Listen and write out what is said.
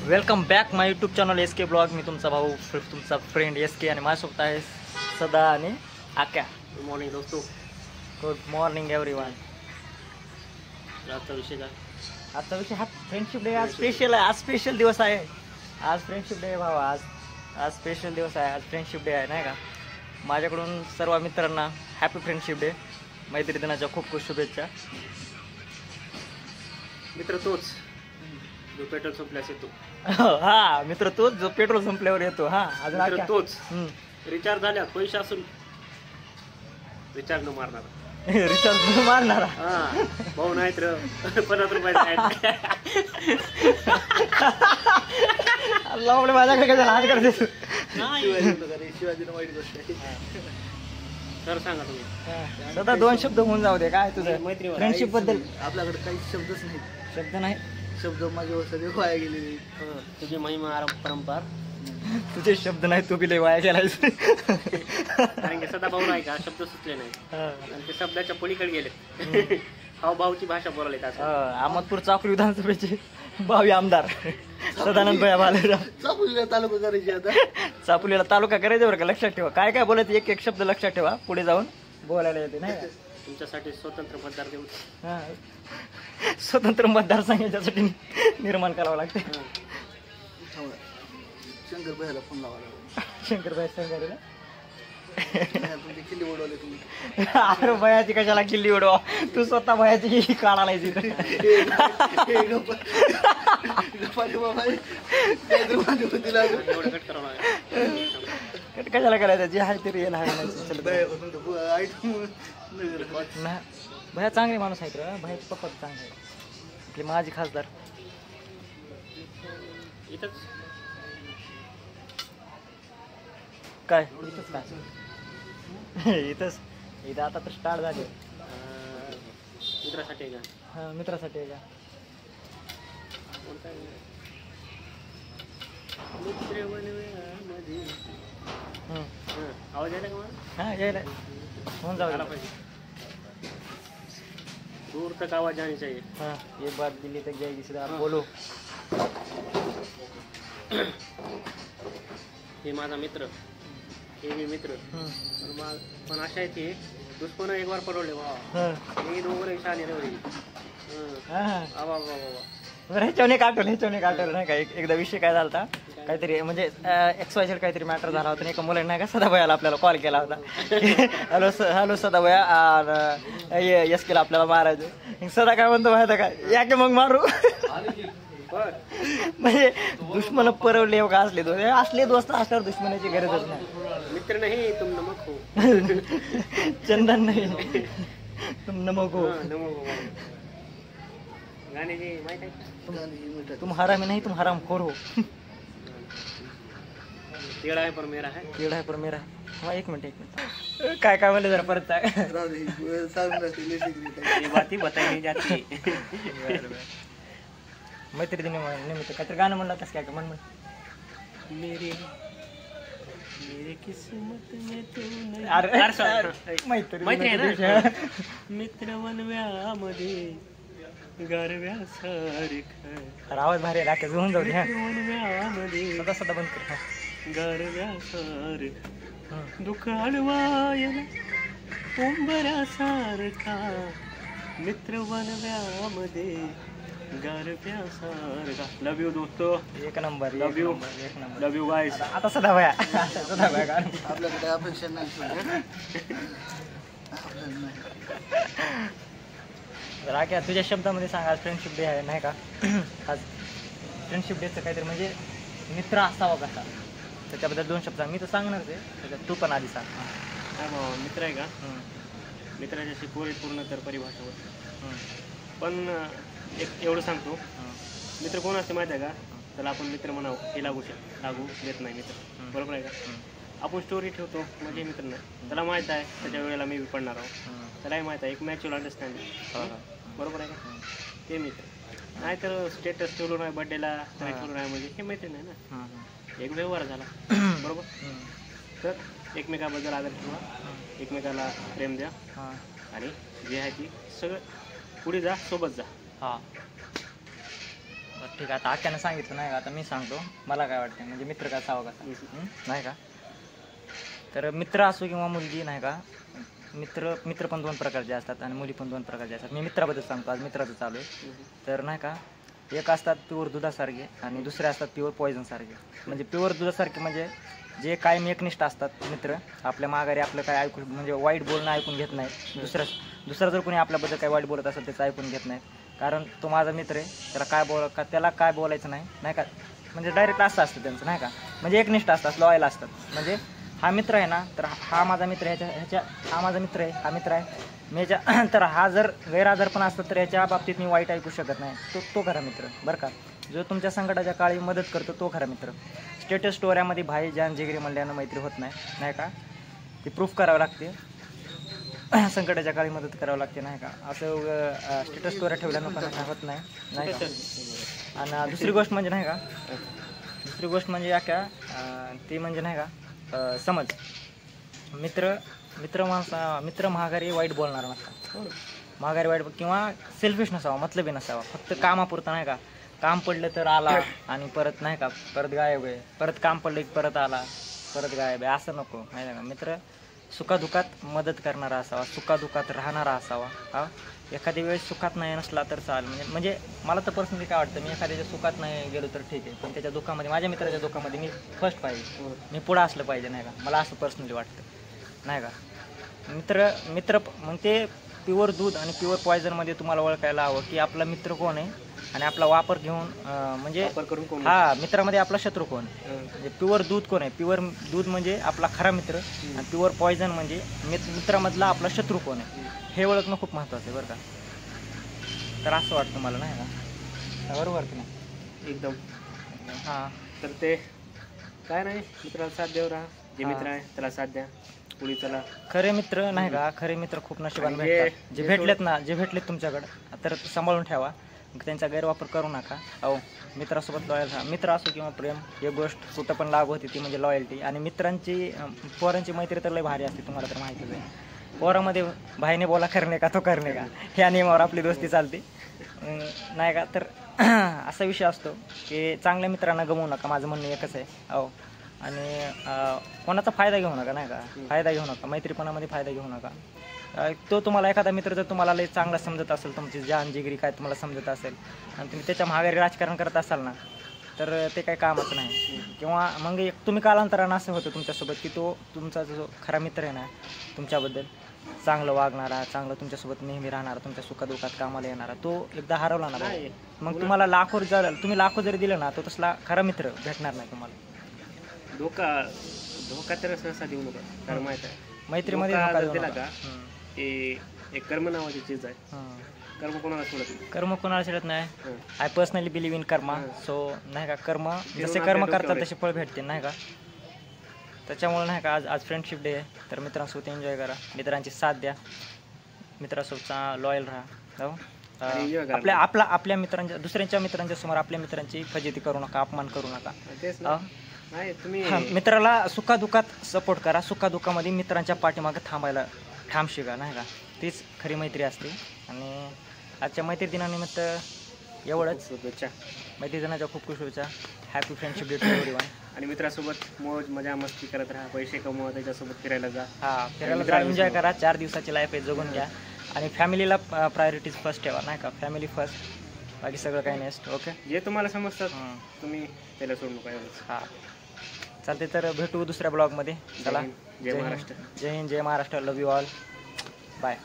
Welcome back माय YouTube channel S के blog. मी तुमचा भाऊ तुमचा फ्रेंड एस के आणि माझ्यासोबत आहे सदा आणि आक्या. गुड मॉर्निंग दोस्तों. Good morning everyone. आजचा विषय काय? आजचा विषय हा फ्रेंडशिप डे. आज स्पेशल आहे. आज स्पेशल दिवस आहे. आज फ्रेंडशिप डे आहे भावा. आज स्पेशल दिवस आहे. आज फ्रेंडशिप डे आहे नाही का. माझ्याकडून सर्व मित्रांना हॅपी फ्रेंडशिप डे. मैत्री दिनाच्या खूप खूप शुभेच्छा. मित्र तोच जो पेट्रोल संपल्यास येतो. हा मित्र तोच जो पेट्रोल संपल्यावर येतो. हा अजून मित्र आक्या? तोच रिचार्ज झाल्यात पैसे असून रिचार्ज न मारणार. रिचार्ज मारणारा. हा भाऊ नाहीत र 50 रुपये लावले माझ्याकडे काय हात करते. शिवाजीनं वाईट गोष्ट आहे. सर सांगा तुम्ही. सदा दोन शब्द होऊन जाऊ दे. काय तुझं मैत्री फ्रेंडशिप बद्दल? आपल्याकडे काही शब्दच नाही. शब्द नाही. शब्द माझे सगळे वाया गेलेले. तुझी महिमा परंपार. तुझे शब्द नाही. तू बी लय वाया केलायस. कारण की सदा भाऊ नाही का शब्द सुचले नाही आणि ते शब्दाच्या पलीकडे गेले. भाऊची भाषा बोलायला असं. अहमदपूर चाकरी विधानसभेचे भावी आमदार सदानंद भैया भालेराव. चापुलीला तालुका करायची आता. चापुलीला तालुका करायचा बरं का. लक्षात ठेवा. काय काय बोलायचं एक एक शब्द लक्षात ठेवा. पुढे जाऊन बोलायला येते नाही का. तुमच्यासाठी स्वतंत्र मतदार देऊ. हा स्वतंत्र मतदारसंघ याच्यासाठी निर्माण करावं लागते. शंकर भैयाला फोन लावा लागला. शंकरभाई संघारीला. तुमची किल्ली उडवले तुम्ही. अरे भयाची कशाला किल्ली उडवा. तू स्वतः भयाची काढायला कशाला करायचं. जे आहे ते रिअल आहे. भया चांगले माणूस आहेत रे. भयाचे पप्पा चांगले आहे. आपले माझे खासदार. इथंच काय इथंच काय इथंच इथं आता तर स्टार्ट झाले. मित्रासाठी आहे का? हा मित्रासाठी आहे का. कोणता मित्र बनव्यामध्ये. आवाज यायला का मला? हा यायला होऊन जाऊ. आला पाहिजे. दूर तक आवाज जानी चाहिए. हाँ ये बात दिल्ली तक जाएगी. सीधा आप बोलो. हे माझा मित्र. हे मी मित्र. पण अशा आहे की दुश्मन एक बार पडवले. वा मी दोघं शाने रे. वा बरं ह्याच्याने काटवलं नाही का. एकदा विषय काय झाला होता. काहीतरी म्हणजे XYZ काहीतरी मॅटर झाला होता. एका मुलाने नाही का सदाभयाला आपल्याला कॉल केला होता. हॅलो सदाभया यस केला आपल्याला मारायचं. सदा काय म्हणतो माहिती का. या की मग मारू. म्हणजे दुश्मन परवले का असले दोस्त असल्यावर दुश्मनाची गरजच नाही. मित्र नाही तुम नमक हो. चंदन नाही तुम नमक हो. गाणे जे माहित आहे. तुम हरामी नाही तुम हरामखोर हो. टेढ़ा है पर मेरा है. टेढ़ा है पर मेरा है. हा एक मिनिट काय काय म्हणलं जरा परत ये बातें बताई नहीं जाती. मैत्री दिन निमित्त काहीतरी गाणं म्हणलं कसं काय म्हण. मेरे किस्मत में तू नहीं. अरे मैत्री आहे ना. मित्र वनव्यामध्ये गारव्यासारखं. आवाज भारी राखे घेऊन जाऊ द्या. वनव्यामध्ये सदा बंद कर. गारव्यासारखं दुःख अडवायला उंबऱ्यासारखा. मित्र वनव्यामध्ये गारव्यासारखा. लव यू दोस्तो. एक नंबर. Love you. एक नंबर. लव यू गाईस. आता सदाभया गाणं. आपल्याकडे अपेक्षा नाही. राख्या तुझ्या शब्दामध्ये सांगा. आज फ्रेंडशिप डे आहे नाही का. आज फ्रेंडशिप डेचं काहीतरी म्हणजे मित्र असावा कसा त्याच्याबद्दल दोन शब्द मी तर सांगणारच आहे. त्याच्यात तू पण आधी सांग. काय भाऊ मित्र आहे का. मित्राच्याशी पूर्ण तर परिभाषा होत. पण एक एवढं सांगतो. मित्र कोण असते माहिती आहे का. त्याला आपण मित्र म्हणावं हे लागू देत नाही मित्र. बरोबर आहे का. आपण स्टोरी ठेवतो म्हणजे मित्र नाही. त्याला माहीत आहे त्याच्या वेळेला मी पडणार आहोत. त्यालाही माहीत आहे. एक मॅच्युअर अंडरस्टँडिंग. बरोबर आहे का. ते मित्र. नाहीतर स्टेटस ठेवलो नाही बड्डेला तरी ठेवलो नाही म्हणजे हे मैत्री नाही ना. एक व्यवहार झाला. बरोबर. तर एकमेकाबद्दल आदर ठेवा. एकमेकाला प्रेम द्या आणि जे आहे ती सगळं पुढे जा सोबत जा. हां ठीक आहे. आता आख्यानं सांगितलं नाही का, आता मी सांगतो मला काय वाटतं म्हणजे मित्र का असावा कसा, नाही का. तर मित्र असो किंवा मुलगी, नाही का, मित्र पण दोन प्रकारचे असतात आणि मुली पण दोन प्रकारचे असतात. मी मित्राबद्दल सांगतो, आज मित्राचं चालू आहे. तर नाही का, एक असतात प्युअर दुधासारखे आणि दुसरे असतात प्युअर पॉयझनसारखे. म्हणजे प्युअर दुधासारखे म्हणजे जे कायम एकनिष्ठ असतात मित्र, आपल्या माघारी आपलं काय ऐकू म्हणजे वाईट बोलणं ऐकून घेत नाही. दुसरा जर कोणी आपल्याबद्दल काही वाईट बोलत असेल त्याचं ऐकून घेत नाही, कारण तो माझा मित्र आहे, त्याला काय बोलायचं नाही, नाही का. म्हणजे डायरेक्ट असं असतं त्यांचं, नाही का. म्हणजे एकनिष्ठ असतात, लॉयल असतात. म्हणजे हा मित्र आहे ना, तर हा माझा मित्र आहे, हा माझा मित्र आहे, हा मित्र आहे मी तर हा जर गैरहजर पण असतं तर ह्याच्या बाबतीत मी वाईट ऐकू शकत नाही. तो खरा मित्र बरं का. जो तुमच्या संकटाच्या काळी मदत करतो तो खरा मित्र. स्टेटस स्टोऱ्यामध्ये भाई जान जिगरी म्हणल्यानं मैत्री होत नाही, नाही का. ती प्रूफ करावं लागते, संकटाच्या काळी मदत करावं लागते, नाही का. असं स्टेटस स्टोऱ्या ठेवल्यानं पण होत नाही, नाही का. आणि दुसरी गोष्ट म्हणजे नाही का, दुसरी गोष्ट म्हणजे या क्या ती म्हणजे नाही का, समज मित्र महागारी वाईट बोलणार नसता, महागारी वाईट किंवा सेल्फिश नसावा, मतलबी नसावा. फक्त कामापुरतं, नाही का. काम पडलं तर आला आणि परत नाही का, परत गायब आहे, परत काम पडलं की परत आला, परत गायब आहे, असं नको, माहिती का. मित्र सुखादुखात मदत करणारा असावा, सुखादुखात राहणारा असावा. हा, एखाद्या वेळेस सुखात नाही नसला तर चालेल. म्हणजे मला तर पर्सनली काय वाटतं, मी एखाद्याच्या सुखात नाही गेलो तर ठीक आहे, पण त्याच्या दुःखामध्ये, माझ्या मित्राच्या दुःखामध्ये मी फर्स्ट पाहिजे, मी पुढं असलं पाहिजे, नाही का. मला असं पर्सनली वाटतं, नाही का. मित्र मग ते प्युअर दूध आणि प्युअर पॉयझनमध्ये तुम्हाला ओळखायला हवं की आपला मित्र कोण आहे आणि आपला वापर घेऊन म्हणजे हा मित्रामध्ये आपला शत्रू कोण आहे. म्हणजे प्युअर दूध कोण आहे, प्युअर दूध म्हणजे आपला खरा मित्र आणि प्युअर पॉयझन म्हणजे मित्रामधला आपला शत्रू कोण आहे, हे ओळखणं खूप महत्त्वाचं आहे बरं का. तर असं वाटतं मला, नाही का. बरोबर की नाही, एकदम. हां. तर ते काय नाही, मित्राला साथ देऊ राहा, जे मित्र आहे त्याला साथ द्या, पुढे चला. खरे मित्र, नाही का, खरे मित्र खूप नशिबाने भेटतात. जे भेटलेत तुमच्याकडं तर सांभाळून ठेवा, त्यांचा गैरवापर करू नका. अहो, मित्रासोबत लॉयल राहा. मित्र असो किंवा प्रेम, एक गोष्ट कुठं पण लागू होती ती म्हणजे लॉयल्टी. आणि पोरांची मैत्री तर लय भारी असते, तुम्हाला तर माहितीच आहे. पोरामध्ये भाईने बोला करणे का तो करणे का, ह्या नियमावर आपली दोस्ती चालते, नाही का. तर असा विषय असतो की चांगल्या मित्रांना गमवू नका, माझं म्हणणं एकच आहे. अहो, आणि कोणाचा फायदा घेऊ नका, नाही का. फायदा घेऊ नका, मैत्रीपणामध्ये फायदा घेऊ नका. तो तुम्हाला एखादा मित्र जर तुम्हाला लय चांगला समजत असेल, तुमची जान जिगरी काय तुम्हाला समजत असेल आणि तुम्ही त्याच्या माघारी राजकारण करत असाल ना, तर ते काही कामच नाही. किंवा मग तुम्ही कालांतरानं असं होतं तुमच्यासोबत की तो तुमचा जो खरा मित्र आहे ना, तुमच्याबद्दल चांगलं वागणारा, चांगलं तुमच्यासोबत नेहमी राहणारा, तुमच्या सुखादुखात कामाला येणारा, तो एकदा हरवला ना, मग तुम्हाला तुम्ही लाखो जरी दिलं ना, तो तसला खरा मित्र भेटणार नाही तुम्हाला. धोका तर सहसा देऊ नका, कारण माहित आहे मैत्रीमध्ये दिला का ते एक कर्म नावाची चीज आहे. कर्म कोणाला सोडत नाही, कर्म कोणाला सोडत नाही. I personally believe in Karma. So नाही का, कर्म जसे कर्म करतात तसे फळ भेटते, नाही का. त्याच्यामुळे नाही का, आज फ्रेंडशिप डे आहे, तर मित्रांसोबत एन्जॉय करा, मित्रांची साथ द्या, मित्रांसोबत लॉयल राहा. आपल्या मित्रांच्या, दुसऱ्यांच्या मित्रांच्या समोर आपल्या मित्रांची फजिती करू नका, अपमान करू नका. मित्राला सुखादुखात सपोर्ट करा, सुखादुखामध्ये मित्रांच्या पाठीमागे थांबायला ठाम शिका, नाही का. तीच खरी मैत्री असते. आणि आजच्या मैत्री दिनानिमित्त एवढंच. शुभेच्छा, मैत्री दिनाच्या खूप खूप शुभेच्छा. Happy friendship day to everyone. आणि मित्रासोबत मौज मजा मस्ती करत राहा, पैसे कमवा, त्याच्यासोबत फिरायला जा. फिरायला जा, एन्जॉय करा. 4 दिवसाची लाईफ आहे, जगून घ्या. आणि फॅमिलीला प्रायोरिटीज फर्स्ट ठेवा, नाही का. फॅमिली फर्स्ट, बाकी सगळं काही नेक्स्ट. ओके, जे तुम्हाला समजतात तुम्ही त्याला सोडू नका एवढंच. हां, चालते. तर भेटू दुसऱ्या ब्लॉगमध्ये. चला, जय महाराष्ट्र. जय हिंद, जय महाराष्ट्र. लव यू ऑल. बाय.